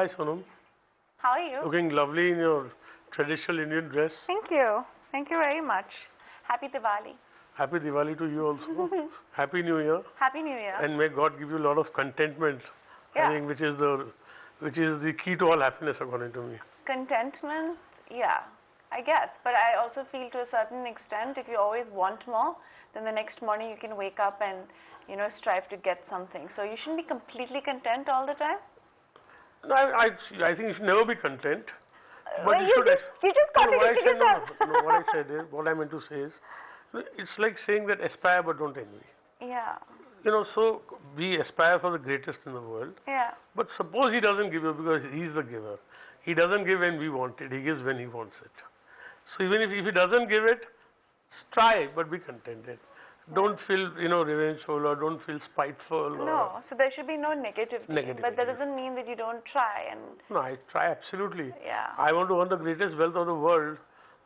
Hi Sonam, How are you? looking lovely in your traditional Indian dress. Thank you. Thank you very much. Happy Diwali. Happy Diwali to you also. Happy New Year, Happy New Year. and may God give you a lot of contentment. Yeah. I think which is the key to all happiness according to me. Contentment, yeah, I guess. But I also feel to a certain extent, if you always want more, then the next morning you can wake up and, strive to get something. So you shouldn't be completely content all the time. No, I think you should never be content. But Well, you just contradicted yourself. What I said is, what I meant to say is, it's like saying that aspire but don't envy. Yeah. So we aspire for the greatest in the world. Yeah. But suppose he doesn't give you because he's the giver. He doesn't give when we want it. He gives when he wants it. So even if he doesn't give it, try but be contented. Don't feel revengeful or don't feel spiteful. No. So there should be no negativity. But that Yeah. doesn't mean that you don't try. And No, I try absolutely. yeah. I want to earn the greatest wealth of the world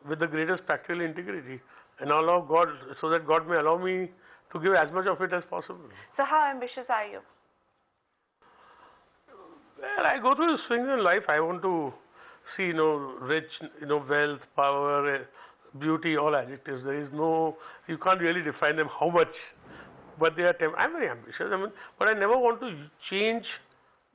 with the greatest practical integrity and allow God so that God may allow me to give as much of it as possible. So how ambitious are you? Well, I go through swings in life. I want to see, rich, wealth, power, beauty, all adjectives. There is no, you can't really define them how much, but they are. I'm very ambitious. But I never want to change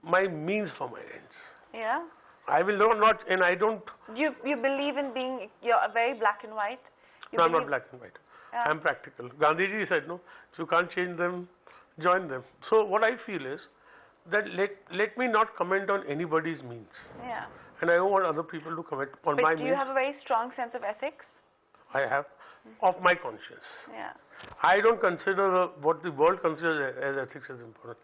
my means for my ends. Yeah. I will not, and I don't. You believe in being, you're very black and white? No, I'm not black and white. Yeah. I'm practical. Gandhiji said, no, if you can't change them, join them. So what I feel is that let me not comment on anybody's means. Yeah. And I don't want other people to comment on my But do means. you have a very strong sense of ethics? I have, of my conscience. Yeah. I don't consider what the world considers as ethics as important.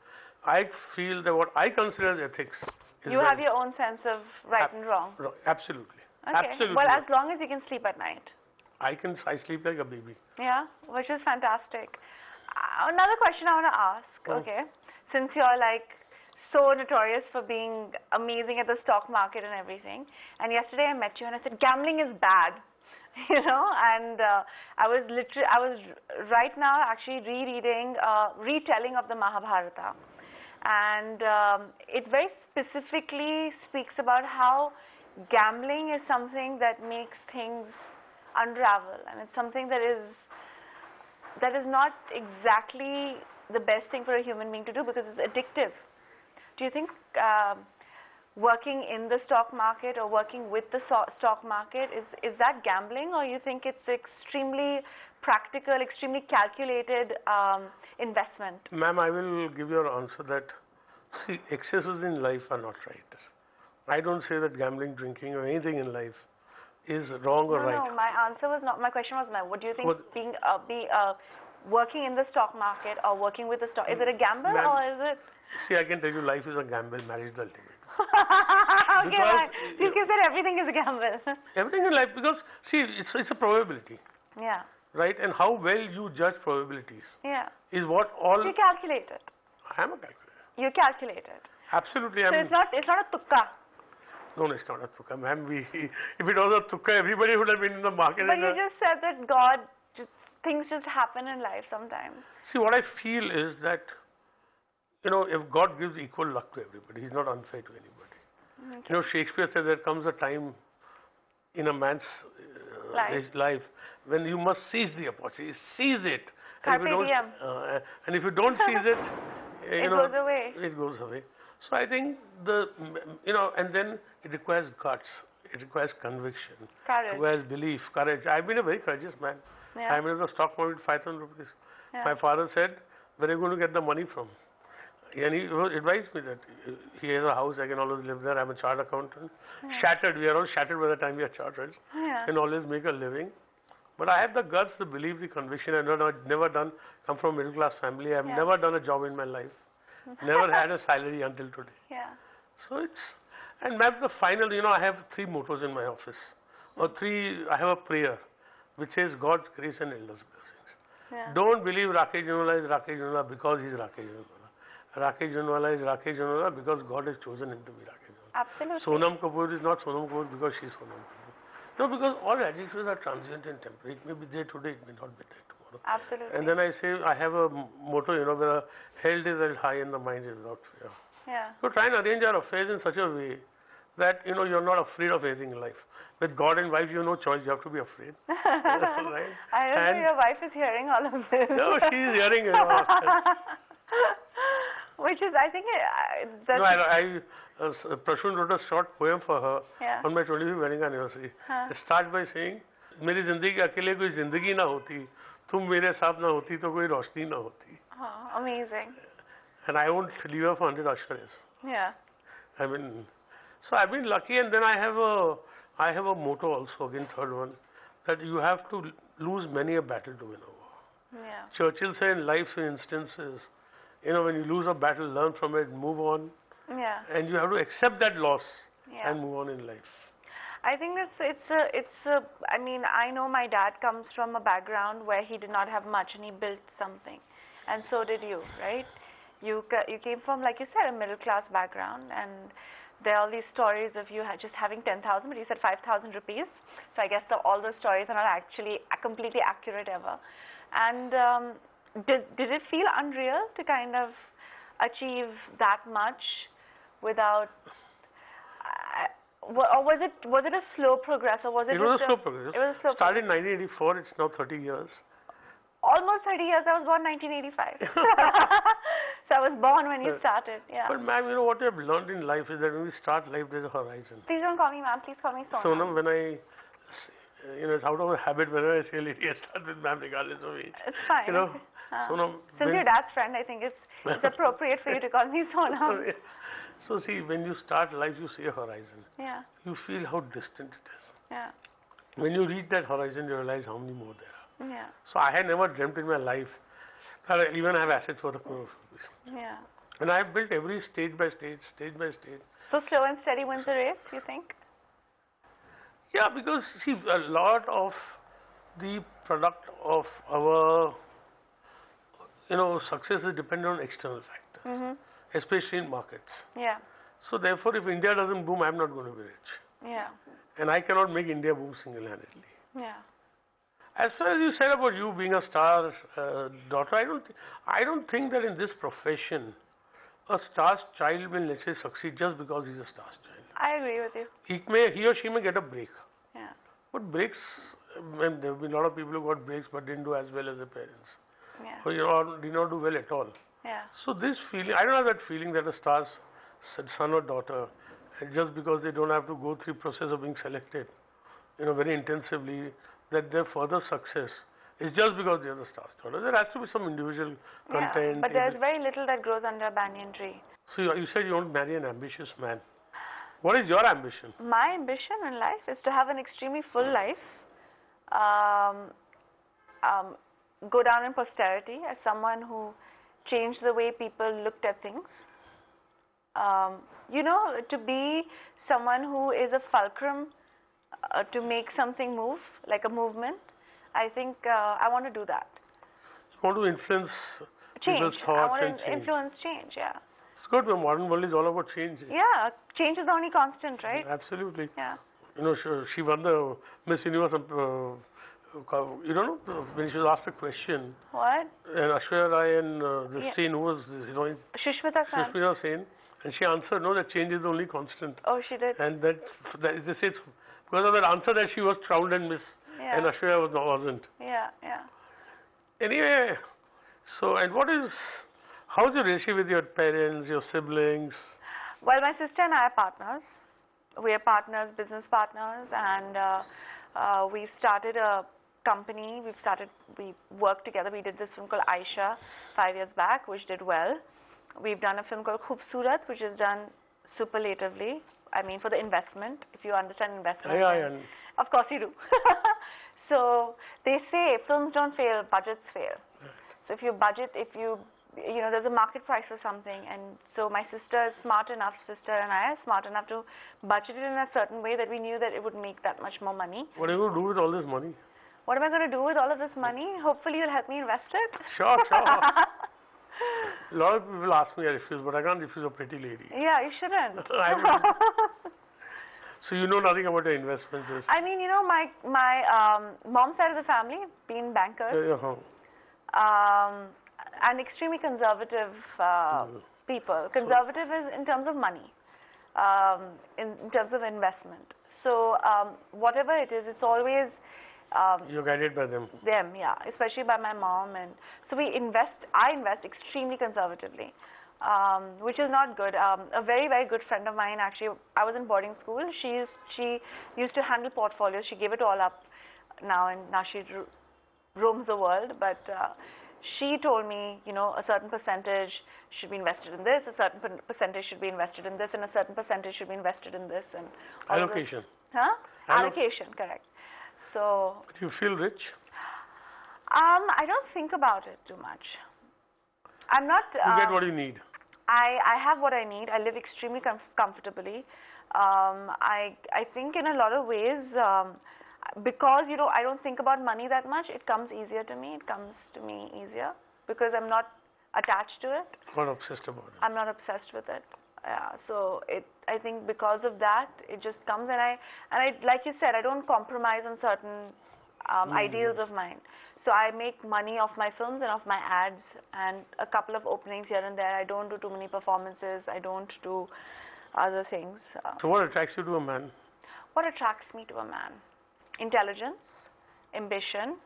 I feel that what I consider as ethics is You have your own sense of right and wrong. Absolutely. Okay. Absolutely. Well, as long as you can sleep at night. I sleep like a baby. Yeah, which is fantastic. Another question I want to ask, okay, since you're like so notorious for being amazing at the stock market and everything, and yesterday I met you and I said gambling is bad, and I was right now actually rereading, retelling of the Mahabharata, and it very specifically speaks about how gambling is something that makes things unravel, and it's something that is not exactly the best thing for a human being to do because it's addictive. Do you think working in the stock market or working with the stock market is that gambling, or you think it's extremely practical, extremely calculated investment? Ma'am, I will give you an answer that, see, excesses in life are not right. I don't say that gambling, drinking or anything in life is wrong or right. No, my answer was not, my question was, what do you think working in the stock market or working with the stock, is it a gamble or is it? See, I can tell you life is a gamble, marriage is the ultimate. Okay, right. You said everything is a gamble. Everything in life, because see, it's a probability. Yeah. Right, and how well you judge probabilities. Yeah. Is what all. You calculate it. I am a calculator. You calculate it. Absolutely, so it's not a tukka. No, it's not a tukka, ma'am. If it was a tukka, everybody would have been in the market. But you just said that things just happen in life sometimes. See, what I feel is that, if God gives equal luck to everybody, He's not unfair to anybody. Okay. Shakespeare said there comes a time in a man's life when you must seize the opportunity, seize it. And if you don't seize it, it goes away. It goes away. So I think and then it requires guts, it requires conviction, courage. It requires belief, courage. I've been a very courageous man. Yeah. I'm in the stock market with 5,000 rupees. Yeah. My father said, where are you going to get the money from? And he advised me that he has a house, I can always live there. I'm a chartered accountant. Yeah. Shattered, we are all shattered by the time we are chartered. Yeah. And always make a living. But I have the guts, the belief, the conviction. I've never come from a middle class family. I've never done a job in my life. Never had a salary until today. Yeah. So and ma'am, the final, I have 3 mottos in my office. I have a prayer which says God's grace and endless blessings. Yeah. Don't believe Rakesh Jhunjhunwala is Rakesh Jhunjhunwala because he's Rakesh Jhunjhunwala. Rakesh Jhunjhunwala is Rakesh Jhunjhunwala because God has chosen him to be Rakesh Jhunjhunwala. Absolutely. Sonam Kapoor is not Sonam Kapoor because she's Sonam Kapoor. No, because all adjectives are transient and temporary. It may be there today, it may not be there tomorrow. Absolutely. And then I say, I have a motto, where health is held high and the mind is without fear. Yeah. So try and arrange your affairs in such a way that, you know, you're not afraid of anything in life. With God and wife, you have no choice. You have to be afraid. Right? I don't know your wife is hearing all of this. No, she's hearing it all. Which is, I think, that's... No, Prashun wrote a short poem for her on my 25th wedding anniversary. It starts by saying, मेरी जिंदगी के अकेले कोई जिंदगी ना होती, तुम मेरे साथ ना होती तो कोई रोशनी ना होती. Oh, amazing. And I won't leave her for 100 Ashwaras. Yeah. I mean, so I've been lucky, and then I have a motto also, again third one, that you have to lose many a battle to win over. Yeah. Churchill said in life's instances, you know, when you lose a battle, learn from it, move on. Yeah. And you have to accept that loss and move on in life. I think I mean, I know my dad comes from a background where he did not have much and he built something. And so did you, right? You came from, like you said, a middle class background, and there are all these stories of you just having 10,000, but you said 5,000 rupees. So I guess all those stories are not actually completely accurate ever. And did it feel unreal to kind of achieve that much without, or was it a slow progress, or was it? It was a slow progress. It was a slow Started in 1984. It's now 30 years. Almost 30 years. I was born 1985. So I was born when you started. Yeah. But ma'am, you know what I've learned in life is that when we start life, there's a horizon. Please don't call me ma'am. Please call me Sonam. Sonam, when you know, it's out of a habit whenever I say lady, I start with ma'am regardless of age. It's fine. You know, Sonam. Since you're dad's friend, I think it's appropriate for you to call me Sonam. So see, when you start life, you see a horizon. Yeah. You feel how distant it is. Yeah. When you reach that horizon, you realize how many more there are. Yeah. So I had never dreamt in my life that I even have assets for a crore. Yeah. And I have built every stage by stage. So slow and steady wins the race, you think? Yeah, because see, a lot of the product of our, you know, success is dependent on external factors, especially in markets. Yeah. So therefore, if India doesn't boom, I'm not going to be rich. Yeah. And I cannot make India boom single-handedly. Yeah. As far as you said about you being a star daughter, I don't think that in this profession a star's child will necessarily succeed just because he's a star's child. I agree with you. He or she may get a break. Yeah. But breaks, and there have been a lot of people who got breaks but didn't do as well as their parents. Yeah. Or, you know, did not do well at all. Yeah. So this feeling, I don't have that feeling that a star's son or daughter, just because they don't have to go through the process of being selected, you know, very intensively, that their further success is just because they are the star's daughter. There has to be some individual content. But there's very little that grows under a banyan tree. So you said you want to marry an ambitious man. What is your ambition? My ambition in life is to have an extremely full life, go down in posterity as someone who changed the way people looked at things. You know, to be someone who is a fulcrum to make something move, like a movement. I think I want to do that. You want to influence people's thoughts I want and to influence change, yeah. It's good. The modern world is all about change. Yeah, change is the only constant, right? Absolutely. Yeah. You know, she won the Miss Universe. You don't know when she was asked a question. What? And Aishwarya Rai and this Sen, who was this, you know, Sushmita Sen, and she answered, no, that change is the only constant. Oh, she did. And that they say it's because of that answer that she was crowned and Miss, and Aishwarya wasn't. Yeah, yeah. Anyway, so and how's your relationship with your parents, your siblings? Well, my sister and I are partners. We are partners, business partners, and we started a company. We worked together. We did this film called Aisha 5 years back, which did well. We've done a film called Khoobsurat, which is done superlatively. I mean, for the investment, if you understand investment. Yeah. Of course you do. So they say films don't fail, budgets fail. So if you budget, you know, there's a market price for something, and so my sister and I are smart enough to budget it in a certain way that we knew that it would make that much more money. What are you going to do with all this money? What am I going to do with all of this money? Hopefully you'll help me invest it. Sure. A lot of people ask me I refuse, but I can't refuse a pretty lady. Yeah, you shouldn't. So you know nothing about your investments? I mean, you know, my mom's side of the family been bankers. And extremely conservative people. Conservative is in terms of money, in terms of investment. So whatever it is, it's always you're guided by them. Them, yeah, especially by my mom, and so we invest. I invest extremely conservatively, which is not good. A very good friend of mine, actually, I was in boarding school. She used to handle portfolios. She gave it all up now, and now she roams the world. But she told me, you know, a certain percentage should be invested in this, a certain percentage should be invested in this, and a certain percentage should be invested in this, and all allocation. Huh? Allocation, correct. So. Do you feel rich? I don't think about it too much. I'm not. You get what you need. I have what I need. I live extremely comfortably. I think in a lot of ways, because you know I don't think about money that much, it comes easier to me. It comes to me easier because I'm not attached to it. Not obsessed about it. I'm not obsessed with it. Yeah, so I think because of that, it just comes, and I like you said, I don't compromise on certain ideals of mine. So I make money off my films and off my ads and a couple of openings here and there. I don't do too many performances. I don't do other things. So what attracts you to a man? What attracts me to a man? Intelligence, ambition.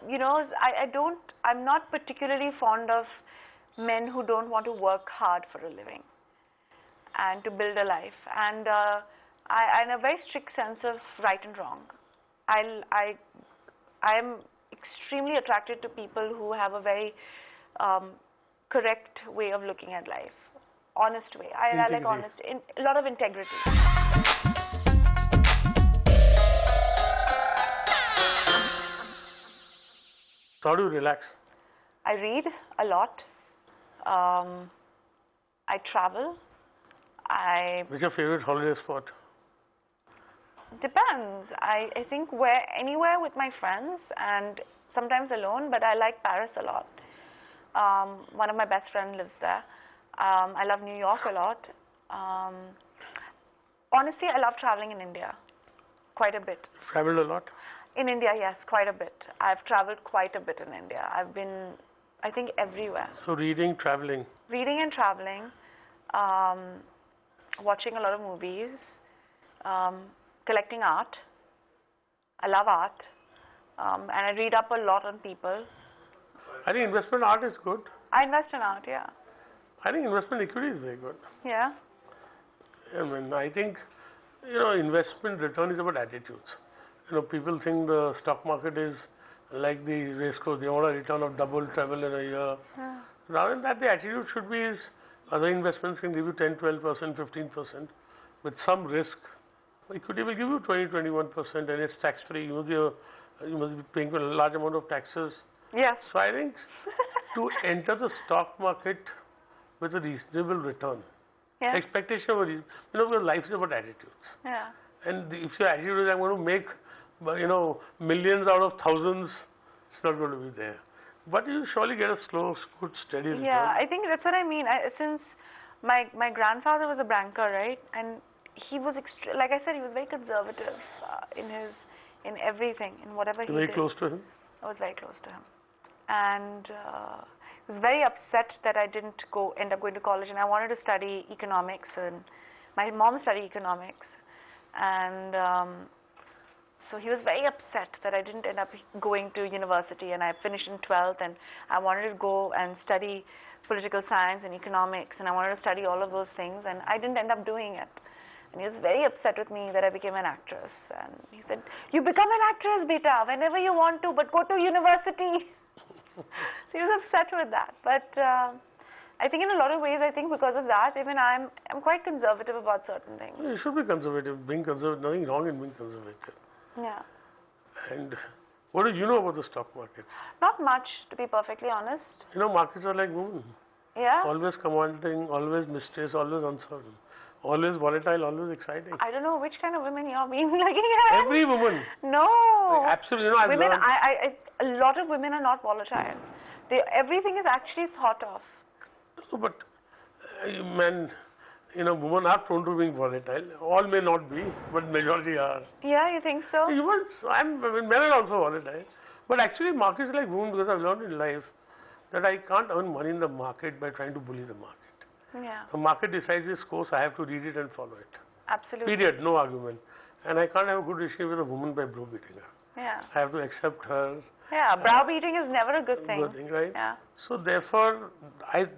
You know, I'm not particularly fond of men who don't want to work hard for a living and to build a life. And I have a very strict sense of right and wrong. I am extremely attracted to people who have a very correct way of looking at life, honest way. I like honest, a lot of integrity. How do you relax? I read a lot. I travel. What's your favorite holiday spot? Depends. I think anywhere with my friends and sometimes alone, but I like Paris a lot. One of my best friends lives there. I love New York a lot. Honestly, I love traveling in India quite a bit. Traveled a lot? In India, yes, quite a bit. I've traveled quite a bit in India. I've been, I think, everywhere. So reading, traveling? Reading and traveling, watching a lot of movies, collecting art. I love art, and I read up a lot on people. I think investment art is good. I invest in art, yeah. I think investment equity is very good. Yeah. I mean, I think, you know, investment return is about attitudes. You know, people think the stock market is like the race course. They want a return of double, treble in a year. Yeah. Rather than that, the attitude should be is other investments can give you 10, 12%, 15% with some risk. Equity will give you 20, 21% and it's tax-free. You must be paying a large amount of taxes. Yes. So I think to enter the stock market with a reasonable return, yeah. expectation of you know, your life is about attitudes. Yeah. And if your attitude is I'm going to make, you know, millions out of thousands, it's not going to be there. But you surely get a slow, good, steady return. Yeah, I think that's what I mean. Since my grandfather was a banker, right, and he was like I said, he was very conservative in everything, in whatever he did. Very close to him? I was very close to him, and he was very upset that I didn't end up going to college, and I wanted to study economics, and my mom studied economics, and so he was very upset that I didn't end up going to university, and I finished in 12th, and I wanted to go and study political science and economics, and I wanted to study all of those things, and I didn't end up doing it. And he was very upset with me that I became an actress. And he said, you become an actress, beta, whenever you want to, but go to university. So he was upset with that. But I think in a lot of ways, I think because of that, even I'm quite conservative about certain things. You should be conservative. Being conservative, nothing wrong in being conservative. Yeah. And what do you know about the stock market? Not much, to be perfectly honest. You know, markets are like women. Yeah. Always commanding, always mysterious, always uncertain. Always volatile, always exciting. I don't know which kind of women you're being looking at. Every woman. No. Like, absolutely. You know, women, a lot of women are not volatile. Everything is actually thought of. No, but men, you know, women are prone to being volatile. All may not be, but majority are. Yeah, you think so? Men are also volatile. But actually, markets are like women because I've learned in life. that I can't earn money in the market by trying to bully the market. Yeah. The market decides this course, I have to read it and follow it. Absolutely. Period, no argument. And I can't have a good relationship with a woman by browbeating her. Yeah. I have to accept her. Yeah, browbeating is never a good thing. Good thing, right? Yeah. So therefore,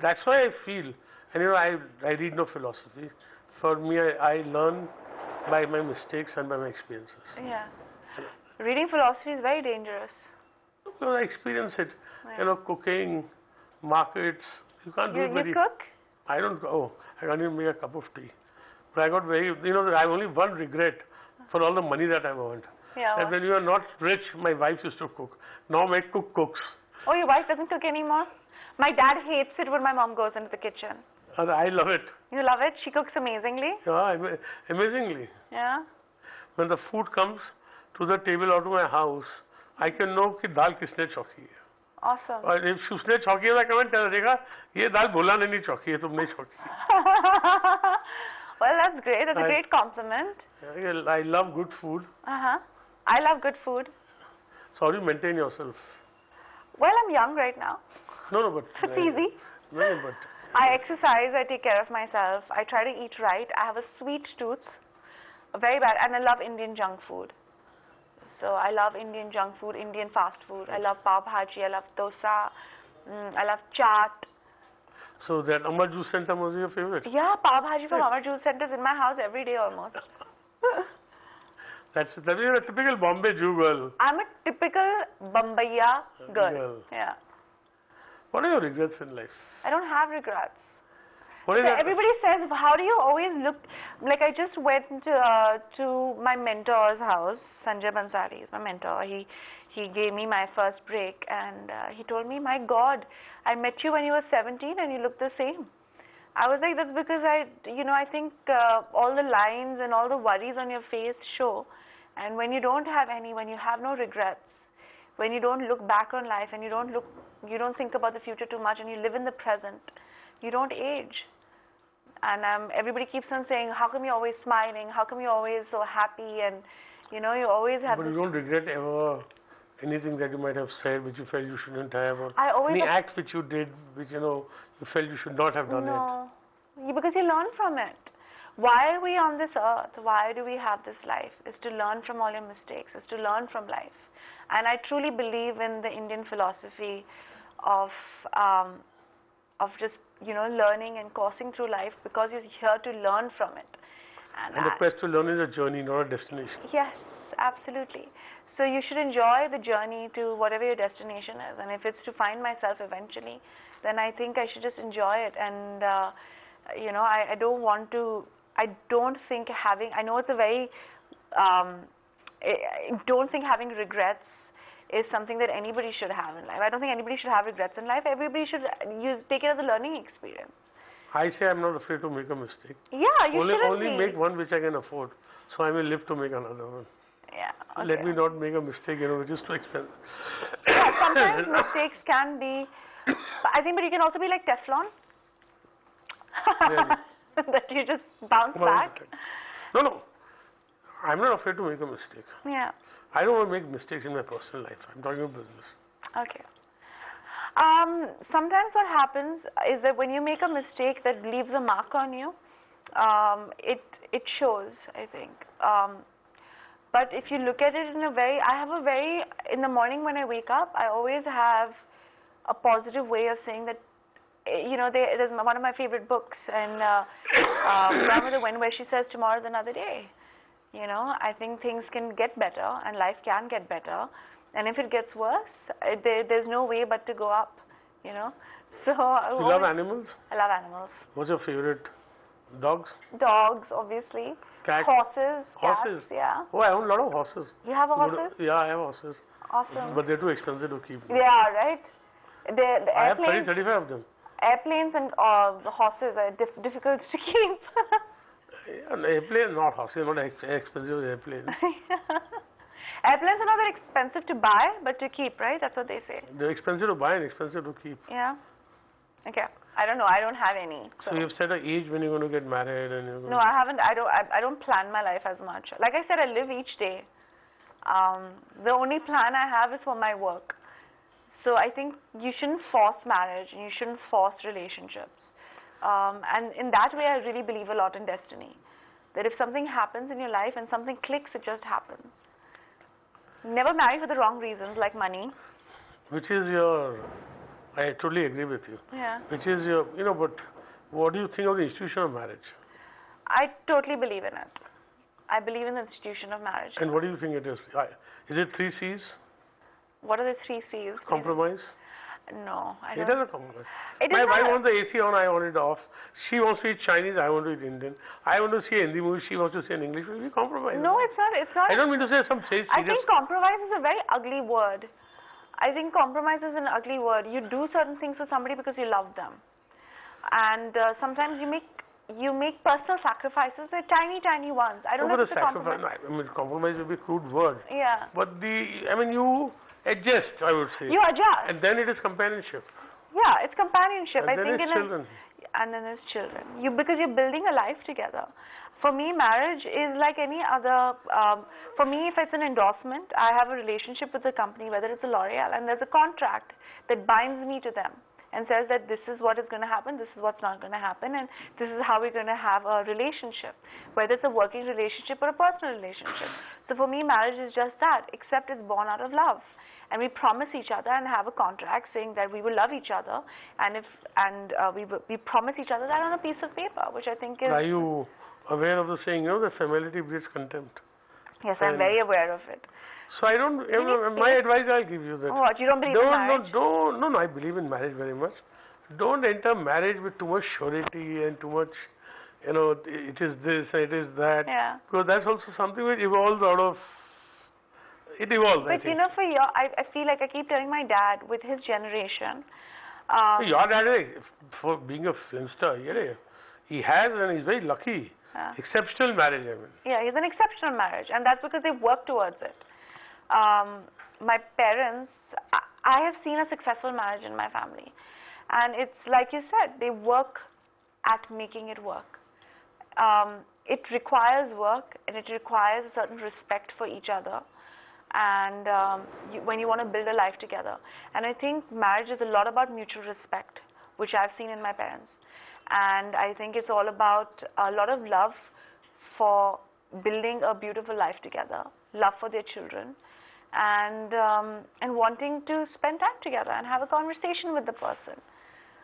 that's why I feel, and I read no philosophy. For me, I learn by my mistakes and by my experiences. Yeah. Reading philosophy is very dangerous. Because I experience it. Yeah. Cooking, markets, you can't do it very... You cook? I don't, I can't even make a cup of tea. But I got very, I have only one regret for all the money that I've earned. Yeah. That when you are not rich, my wife used to cook. Now my cook cooks. Oh, your wife doesn't cook anymore? My dad hates it when my mom goes into the kitchen. And I love it. You love it? She cooks amazingly? Yeah, amazingly. Yeah? When the food comes to the table or to my house, I can know कि दाल किसने चौकी है. Awesome. और if उसने चौकी है, comment कर देगा ये दाल बोला नहीं चौकी है, तुमने चौकी. Well, that's great. That's a great compliment. I love good food. I love good food. So how do you maintain yourself? Well, I'm young right now. No, but it's easy. No, but I exercise. I take care of myself. I try to eat right. I have a sweet tooth, very bad, and I love Indian junk food. So I love Indian junk food, Indian fast food. I love pav bhaji. I love dosa. I love chaat. So that Amar Juice Center was your favorite? Yeah, pav bhaji from Amar Juice Center is in my house every day almost. That is a typical Bombay Jew girl. I'm a typical Bombaya girl. Yeah. What are your regrets in life? I don't have regrets. What is everybody says, how do you always look, like I just went to my mentor's house, Sanjay Bansari is my mentor. He gave me my first break and he told me, my God, I met you when you were 17 and you look the same. I was like, that's because I think all the lines and all the worries on your face show. And when you don't have any, when you have no regrets, when you don't look back on life and you don't think about the future too much and you live in the present, you don't age. And everybody keeps on saying, how come you're always smiling? How come you're always so happy? And, you always have... But you don't regret ever anything that you might have said which you felt you shouldn't have? Or any act which you did which, you felt you should not have done it? No, because you learn from it. Why are we on this earth? Why do we have this life? It's to learn from all your mistakes. It's to learn from life. And I truly believe in the Indian philosophy of just, learning and coursing through life because you're here to learn from it. And the quest to learn is a journey, not a destination. Yes, absolutely. So you should enjoy the journey to whatever your destination is. And if it's to find myself eventually, then I think I should just enjoy it. And, I don't think I know it's a very, I don't think having regrets is something that anybody should have in life. I don't think anybody should have regrets in life. Everybody should take it as a learning experience. I say I'm not afraid to make a mistake. Yeah, you shouldn't only make one which I can afford. So I may live to make another one. Yeah. Okay. Let me not make a mistake, which is too expensive. Yeah, sometimes mistakes can be, I think, but you can also be like Teflon. Really? That you just bounce back. No. I'm not afraid to make a mistake. Yeah. I don't want to make mistakes in my personal life. I'm talking about business. Okay. Sometimes what happens is that when you make a mistake that leaves a mark on you, it shows, I think. But if you look at it in in the morning when I wake up, I always have a positive way of saying that, there's one of my favorite books, and Grandmother Wen, where she says, tomorrow's another day. I think things can get better and life can get better. And if it gets worse, there's no way but to go up, So you love animals? I love animals. What's your favorite? Dogs? Dogs, obviously. Cats? Horses. Horses? Cats, yeah. Oh, I own a lot of horses. You have a horses? Yeah, I have horses. Awesome. But they're too expensive to keep. Yeah, right? I have 35 of them. Airplanes and the horses are difficult to keep. An airplane, not horses, not expensive airplanes. Airplanes are not that expensive to buy, but to keep, right? That's what they say. They're expensive to buy and expensive to keep. Yeah. Okay. I don't know. I don't have any. So you've set an age when you're going to get married and you're going No, I haven't. I don't plan my life as much. Like I said, I live each day. The only plan I have is for my work. So I think you shouldn't force marriage and you shouldn't force relationships. And in that way, I really believe a lot in destiny. That if something happens in your life and something clicks, it just happens. Never marry for the wrong reasons, like money. Which is your, I totally agree with you. Yeah. Which is your, but what do you think of the institution of marriage? I totally believe in it. I believe in the institution of marriage. And what do you think it is? Is it 3 C's? What are the 3 C's? Compromise? No, I don't. It is a compromise. My wife wants the AC on, I want it off. She wants to eat Chinese, I want to eat Indian. I want to see a Hindi movie, she wants to see an English movie. We compromise. No, it's not. It's not. I don't mean to say some serious. I think compromise is a very ugly word. I think compromise is an ugly word. You do certain things for somebody because you love them. And sometimes you make personal sacrifices. They're tiny, tiny ones. I don't know if it's a compromise. I mean, compromise would be a crude word. Yeah. But you adjust, I would say. You adjust. And then it is companionship. Yeah, it's companionship. And then it's children. And then there's children. Because you're building a life together. For me, marriage is like any other. For me, if it's an endorsement, I have a relationship with the company, whether it's a L'Oreal, and there's a contract that binds me to them and says that this is what is going to happen, this is what's not going to happen, and this is how we're going to have a relationship, whether it's a working relationship or a personal relationship. So for me, marriage is just that, except it's born out of love. And we promise each other and have a contract saying that we will love each other, and we promise each other that on a piece of paper, which I think is. Are you aware of the saying, that familiarity breeds contempt? Yes, I'm very aware of it. So I don't. My advice, I'll give you that. What, you don't believe in marriage? No, I believe in marriage very much. Don't enter marriage with too much surety and too much. It is this, it is that. Yeah. Because that's also something which evolves out of. It evolves. But I feel like I keep telling my dad with his generation. Your dad, for being a film star, he has and he's very lucky. Yeah. Exceptional marriage, I mean. Yeah, he's an exceptional marriage, and that's because they work towards it. My parents, I have seen a successful marriage in my family, and it's like you said, they work at making it work. It requires work, and it requires a certain respect for each other. And when you want to build a life together. And I think marriage is a lot about mutual respect, which I've seen in my parents. And I think it's all about a lot of love for building a beautiful life together, love for their children, and wanting to spend time together and have a conversation with the person.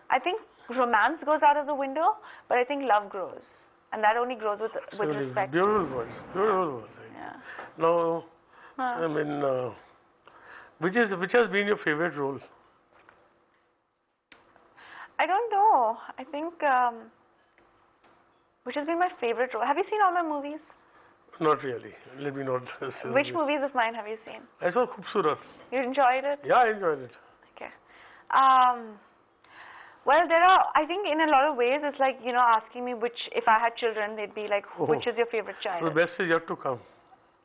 I think romance goes out of the window, but I think love grows. And that only grows with respect. Beautiful words. Beautiful words. Yeah. Now, I mean, which has been your favorite role? I don't know. I think which has been my favorite role. Have you seen all my movies? Not really. Let me not. Which movies of mine have you seen? I saw Khubsurat. You enjoyed it? Yeah, I enjoyed it. Okay. Well, I think in a lot of ways, it's like, asking me if I had children, they'd be like, which is your favorite child? The best is yet to come.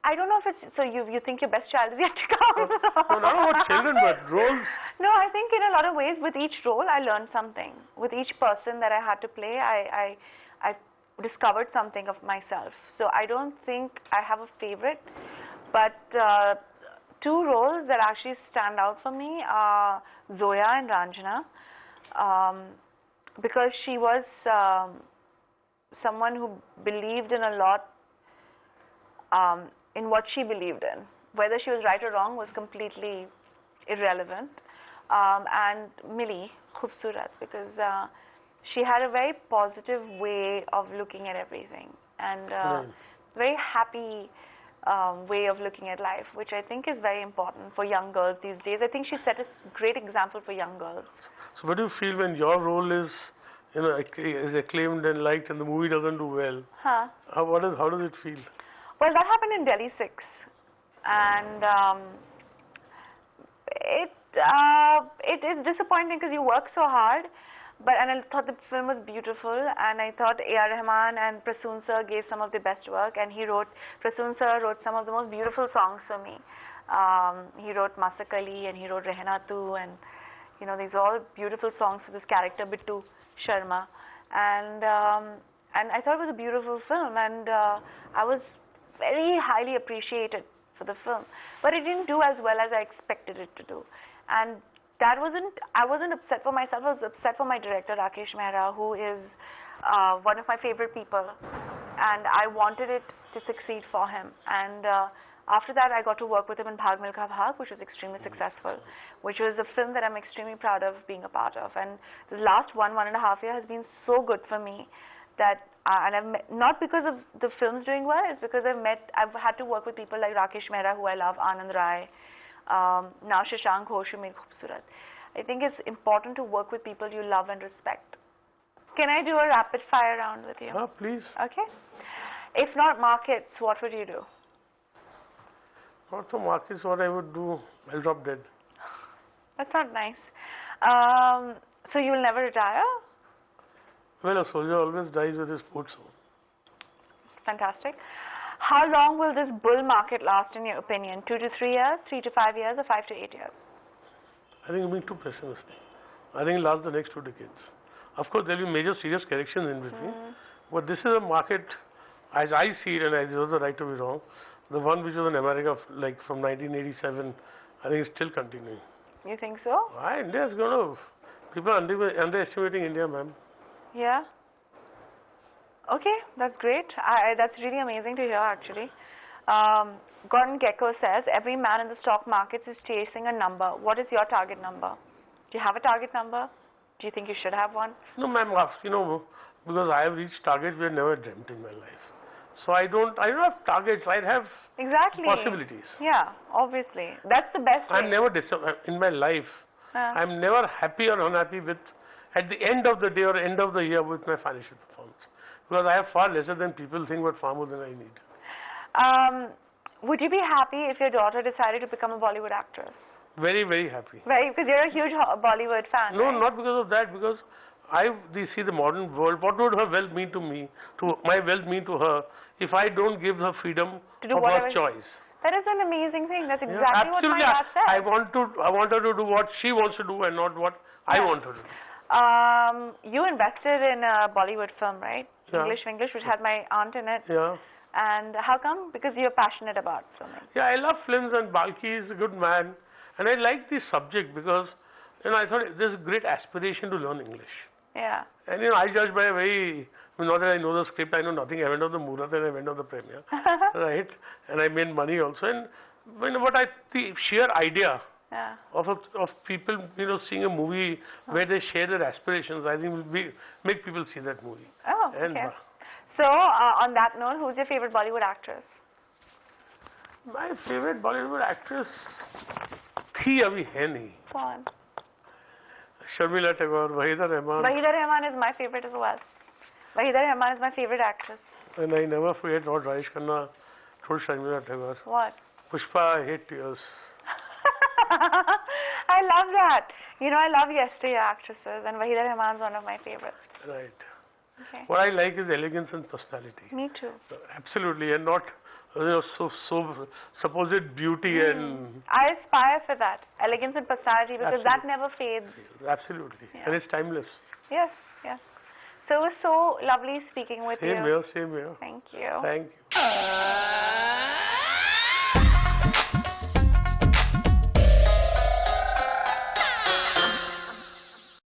I don't know if it's, so you think your best child is yet to come? No, not about children, but roles. No, I think in a lot of ways, with each role, I learned something. With each person that I had to play, I discovered something of myself. So I don't think I have a favorite, but two roles that actually stand out for me are Zoya and Ranjana, because she was someone who believed in a lot in what she believed in. Whether she was right or wrong was completely irrelevant. And Millie, Khubsurat, because she had a very positive way of looking at everything, and very happy way of looking at life, which I think is very important for young girls these days. I think she set a great example for young girls. So what do you feel when your role is is acclaimed and liked and the movie doesn't do well? How does it feel? Well, that happened in Delhi 6, and it is disappointing because you work so hard, and I thought the film was beautiful, and I thought A.R. Rahman and Prasoon sir gave some of the best work, and Prasoon sir wrote some of the most beautiful songs for me. He wrote Masakali, and he wrote Rehna Tu, and these are all beautiful songs for this character Bittu Sharma, and I thought it was a beautiful film, and I was very highly appreciated for the film, but it didn't do as well as I expected it to do, and I wasn't upset for myself, I was upset for my director, Rakesh Mehra, who is one of my favorite people. And I wanted it to succeed for him. And after that, I got to work with him in Bhag Milkha Bhag, which was extremely successful, which was a film that I'm extremely proud of being a part of. And the last 1.5 years has been so good for me that, and I've met, not because of the films doing well, it's because I've had to work with people like Rakesh Mehra, who I love, Anand Rai, now Shashank Ghosh, who made Khoobsurat. I think it's important to work with people you love and respect. Can I do a rapid fire round with you? Oh, please. Okay. If not markets, what would you do? Not for markets, what I would do, I'll drop dead. That's not nice. So you will never retire? Well, a soldier always dies with his boots on. Fantastic. How long will this bull market last in your opinion? 2 to 3 years, 3 to 5 years, or 5 to 8 years? I think you're being too pessimistic. I think it'll last the next 2 decades. Of course, there'll be major serious corrections in between. But this is a market, as I see it, and I reserve the right to be wrong, the one which was in America, like from 1987, I think it's still continuing. You think so? India's going to, people are underestimating India, ma'am. Yeah. Okay, that's great. That's really amazing to hear, actually. Gordon Gekko says, every man in the stock markets is chasing a number. What is your target number? Do you have a target number? Do you think you should have one? No, ma'am, you know, because I have reached targets we had never dreamt in my life. So I don't have targets, I have possibilities. Yeah, obviously. That's the best way. I'm never, in my life, I'm never happy or unhappy with, at the end of the day or end of the year with my financial performance. Because I have far lesser than people think, but far more than I need. Would you be happy if your daughter decided to become a Bollywood actress? Very, very happy. Right, because you're a huge Bollywood fan. No, right? not because of that, because they see the modern world. What would her wealth mean to me, my wealth mean to her, if I don't give her freedom to do of her choice? That is an amazing thing. That's exactly what my dad said. I want her to do what she wants to do and not what I want her to do. You invested in a Bollywood film, right? Yeah. English, which had my aunt in it. Yeah. And how come? Because you're passionate about filming. Yeah, I love films, and Balki is a good man. And I like this subject because, you know, I thought there's a great aspiration to learn English. Yeah. And, you know, I judge by a very, not that I know the script, I know nothing. I went on the Murat and I went on the premiere, right? And I made money also. And, you know, but the sheer idea of people, you know, seeing a movie where they share their aspirations, I think will make people see that movie. Oh, okay. So, on that note, who's your favorite Bollywood actress? My favorite Bollywood actress, थी अभी है नहीं. कौन? Sharmila Tagore, Wahida Rahman. Wahida Rahman is my favorite as well. Wahida Rahman is my favorite actress. And I never forget what Rajesh Khanna told Sharmila Tagore. What? Pushpa, I hate tears. I love that. You know, I love yesteryear actresses, and Wahida Rahman is one of my favorites. Right. Okay. What I like is elegance and personality. Me too. Absolutely, and not, you know, so supposed beauty and. I aspire for that, elegance and personality, because that never fades. Absolutely, and it's timeless. Yes, yes. So it was so lovely speaking with you. Same here, same here. Thank you. Thank you.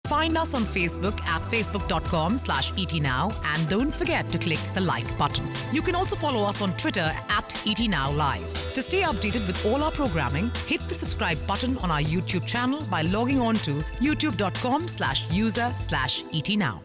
Find us on Facebook at facebook.com/etnow and don't forget to click the like button. You can also follow us on Twitter at etnowlive. To stay updated with all our programming, hit the subscribe button on our YouTube channel by logging on to youtube.com/user/etnow.